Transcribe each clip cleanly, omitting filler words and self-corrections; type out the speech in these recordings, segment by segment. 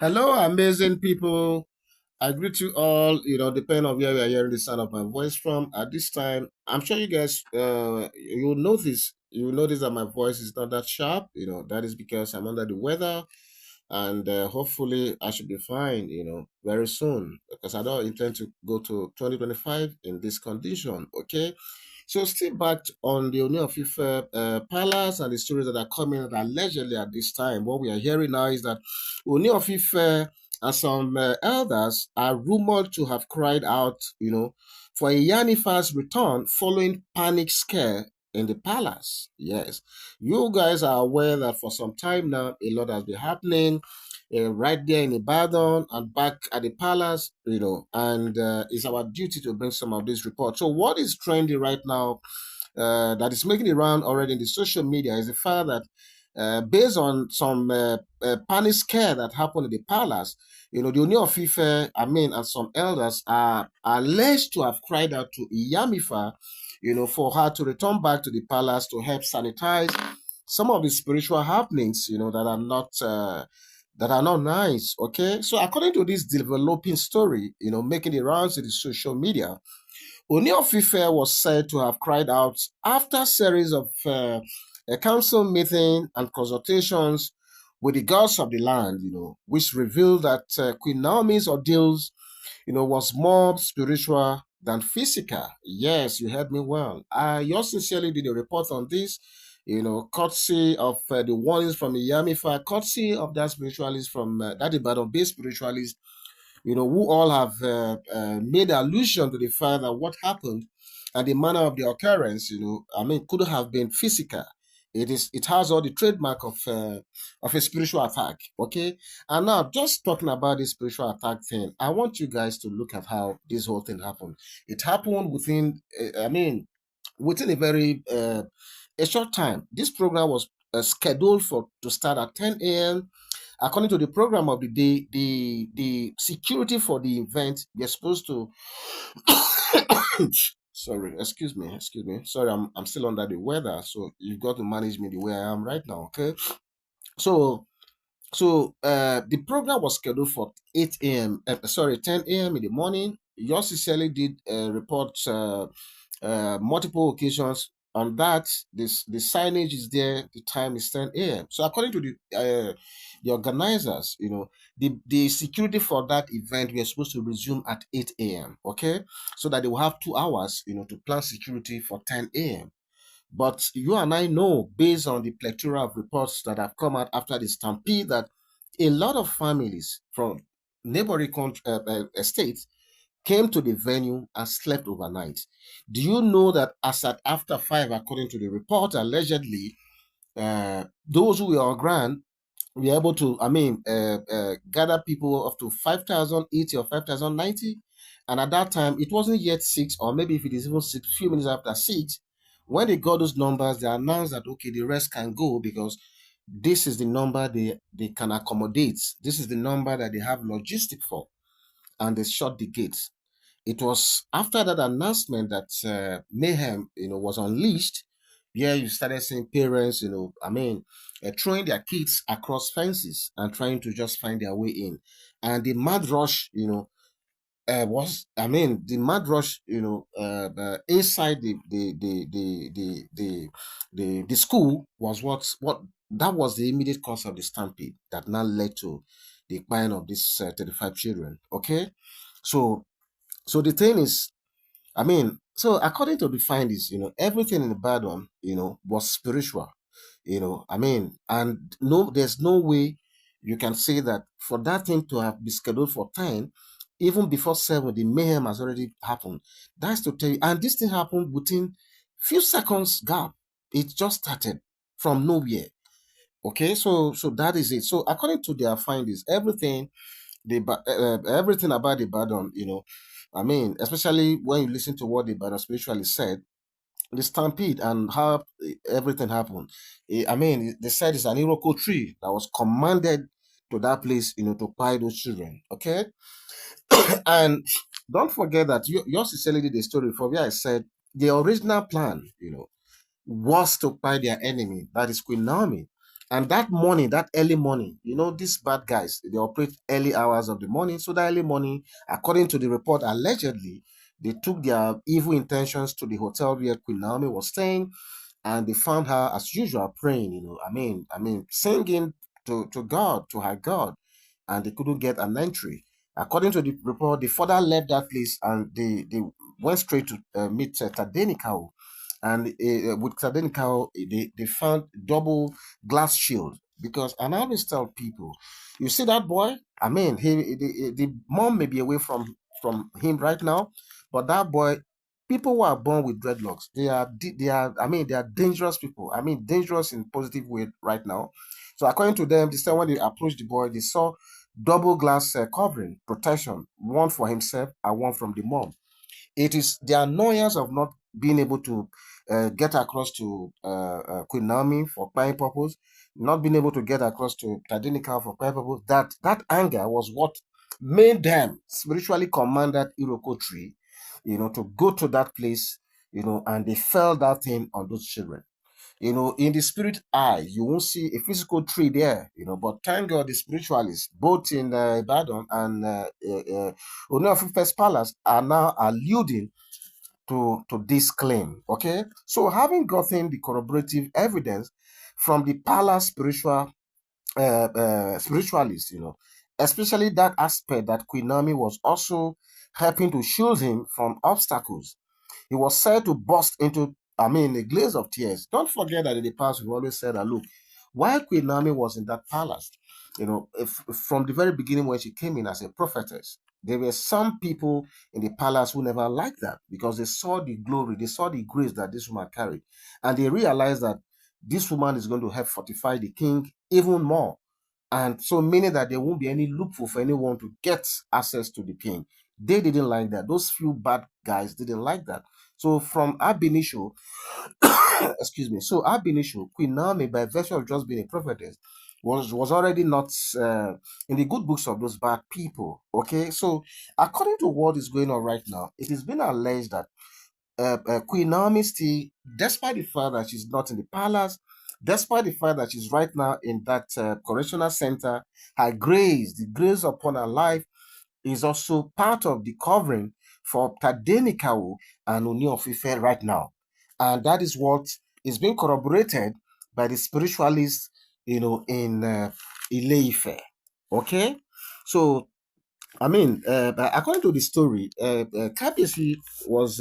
Hello, amazing people. I greet you all, depending on where we are hearing the sound of my voice from at this time. I'm sure you guys, you'll notice that my voice is not that sharp. That is because I'm under the weather, and hopefully I should be fine, very soon, because I don't intend to go to 2025 in this condition. Okay. So still back on the Ooni of Ife palace and the stories that are coming out allegedly at this time. What we are hearing now is that Ooni of Ife and some elders are rumored to have cried out, for Iyamifa's return following panic scare in the palace. Yes, you guys are aware that for some time now, a lot has been happening right there in Ibadan and back at the palace, and it's our duty to bring some of these reports. So, what is trending right now that is making it round already in the social media is the fact that, based on some panic scare that happened in the palace, the Ooni of Ife, and some elders are alleged to have cried out to Iyamifa, for her to return back to the palace to help sanitize some of the spiritual happenings, that are not nice. Okay, so according to this developing story, making the rounds in the social media, Ooni of Ife was said to have cried out after a series of a council meeting and consultations with the gods of the land, which revealed that Queen Naomi's ordeals, was more spiritual than physical. Yes, you heard me well. I yours sincerely did a report on this, courtesy of the warnings from Iyamifa, courtesy of that spiritualist from that Ibadan-based spiritualist, who all have made allusion to the fact that what happened and the manner of the occurrence, could have been physical. It has all the trademark of a spiritual attack. Okay. And now, just talking about this spiritual attack thing, I want you guys to look at how this whole thing happened. It happened within a very a short time. This program was scheduled for to start at 10 a.m. According to the program of the day, the security for the event, they're supposed to. Sorry, excuse me. Sorry, I'm still under the weather, so you've got to manage me the way I am right now. Okay, so the program was scheduled for 8 a.m. Sorry, 10 a.m. in the morning. Yours sincerely did report multiple occasions on that. The signage is there. The time is 10 a.m. So according to the organizers, the security for that event, we are supposed to resume at 8 a.m. Okay, so that they will have 2 hours, to plan security for 10 a.m. But you and I know, based on the plethora of reports that have come out after the stampede, that a lot of families from neighboring states came to the venue and slept overnight. Do you know that as at after 5, according to the report, allegedly, those who were on ground were able to, gather people up to 5,080 or 5,090. And at that time, it wasn't yet 6, or maybe if it is even 6, few minutes after 6, when they got those numbers, they announced that, okay, the rest can go because this is the number they can accommodate. This is the number that they have logistic for. And they shut the gates. It was after that announcement that mayhem, was unleashed. Yeah, you started seeing parents, throwing their kids across fences and trying to just find their way in. And the mad rush, the mad rush, inside the school was what that was the immediate cause of the stampede that now led to the buying of these 35 children. Okay, so the thing is, so according to the findings, everything in the Badon, was spiritual, and no, there's no way you can say that for that thing to have been scheduled for 10, even before 7, the mayhem has already happened. That's to tell you, and this thing happened within few seconds gap. It just started from nowhere. Okay, so that is it. So according to their findings, everything about the Badon, especially when you listen to what the Badon spiritually said, the stampede and how everything happened. They said it's an Iroko tree that was commanded to that place, to buy those children. Okay, and don't forget that yours sincerely did the story for where I said the original plan, was to buy their enemy, that is Queen Naomi. And that morning, that early morning, these bad guys, they operate early hours of the morning. So that early morning, according to the report, allegedly, they took their evil intentions to the hotel where Queen Naomi was staying, and they found her as usual praying. Singing to God, to her God, and they couldn't get an entry. According to the report, they further left that place and they went straight to meet Tadenikau. And with Tadenikau, they found double glass shield. Because, and I always tell people, you see that boy? I mean, the mom may be away from him right now, but that boy, people who are born with dreadlocks, they are dangerous people. I mean, dangerous in positive way right now. So according to them, they said when they approached the boy, they saw double glass covering protection, one for himself and one from the mom. It is the annoyance of not being able to get across to Queen Naomi for buying purpose, not being able to get across to Tadinika for buying purpose. That anger was what made them spiritually command that Iroko tree, to go to that place, and they fell that thing on those children. In the spirit eye, you won't see a physical tree there, but thank God the spiritualists, both in Ibadan and Ooni of Ife's palace, are now alluding to this claim. Okay, so having gotten the corroborative evidence from the palace spiritualists, especially that aspect that Queen Naomi was also helping to shield him from obstacles. He was said to burst into, a glaze of tears. Don't forget that in the past, we've always said that, look, while Queen Naomi was in that palace, from the very beginning when she came in as a prophetess, there were some people in the palace who never liked that because they saw the glory, they saw the grace that this woman carried. And they realized that this woman is going to help fortify the king even more. And so, meaning that there won't be any loophole for anyone to get access to the king. They didn't like that. Those few bad guys didn't like that. So, from ab initio, excuse me. So, ab initio, Queen Naomi, by virtue of just being a prophetess, was already not in the good books of those bad people. Okay, so according to what is going on right now, it is been alleged that Queen Naomi still, despite the fact that she's not in the palace, despite the fact that she's right now in that correctional center, her grace, the grace upon her life, is also part of the covering for Tadenikawu and Ooni of Ife right now. And that is what is being corroborated by the spiritualists, in Ile-Ife. Okay? So, but according to the story, Kabiyesi was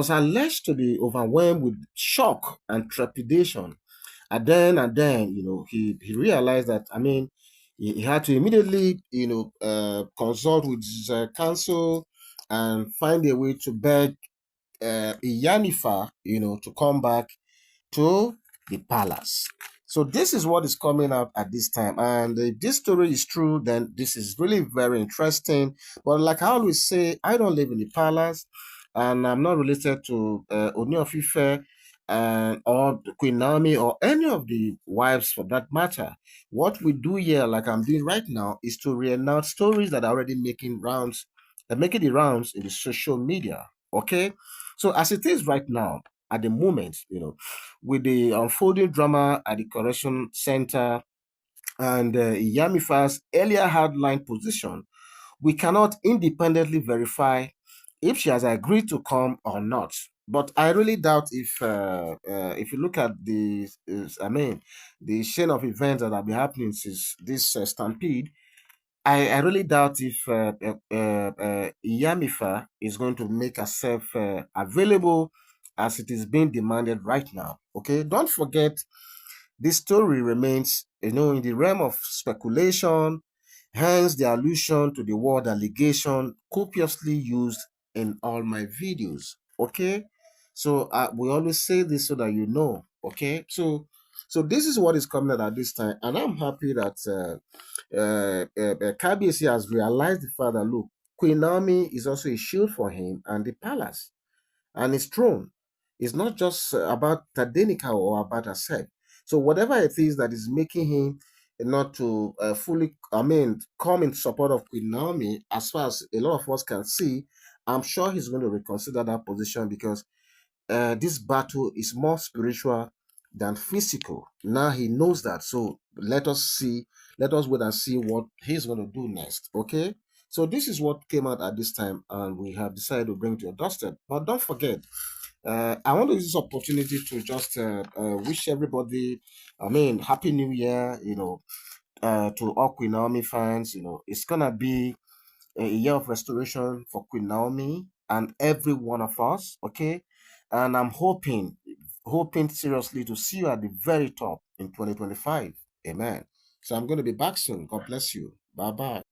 alleged to be overwhelmed with shock and trepidation. And then, he realized that, he had to immediately, consult with his counsel and find a way to beg Iyamifa, to come back to the palace. So this is what is coming up at this time. And if this story is true, then this is really very interesting. But like I always say, I don't live in the palace and I'm not related to Ooni of Ife or Queen Naomi or any of the wives for that matter. What we do here, like I'm doing right now, is to reenact stories that are already making the rounds in the social media. Okay? So as it is right now, at the moment, with the unfolding drama at the correction center and Iyamifa's earlier hardline position, we cannot independently verify if she has agreed to come or not. But I really doubt if you look at the chain of events that have been happening since this stampede, I really doubt if Iyamifa is going to make herself available as it is being demanded right now. Okay, don't forget this story remains, in the realm of speculation, hence the allusion to the word allegation copiously used in all my videos. Okay, so we always say this so that you know. Okay, so this is what is coming out at this time, and I'm happy that Kabiyesi has realized the fact that look, Queen Naomi is also a shield for him and the palace and his throne. It's not just about Tadenika or about herself. So whatever it is that is making him not to fully, come in support of Queen Naomi, as far as a lot of us can see, I'm sure he's going to reconsider that position because this battle is more spiritual than physical. Now he knows that. So let us wait and see what he's going to do next. Okay. So this is what came out at this time, and we have decided to bring it to your doorstep. But don't forget, I want to use this opportunity to just wish everybody, I mean, Happy New Year, to all Queen Naomi fans. It's going to be a year of restoration for Queen Naomi and every one of us, okay? And I'm hoping seriously to see you at the very top in 2025. Amen. So I'm going to be back soon. God bless you. Bye bye.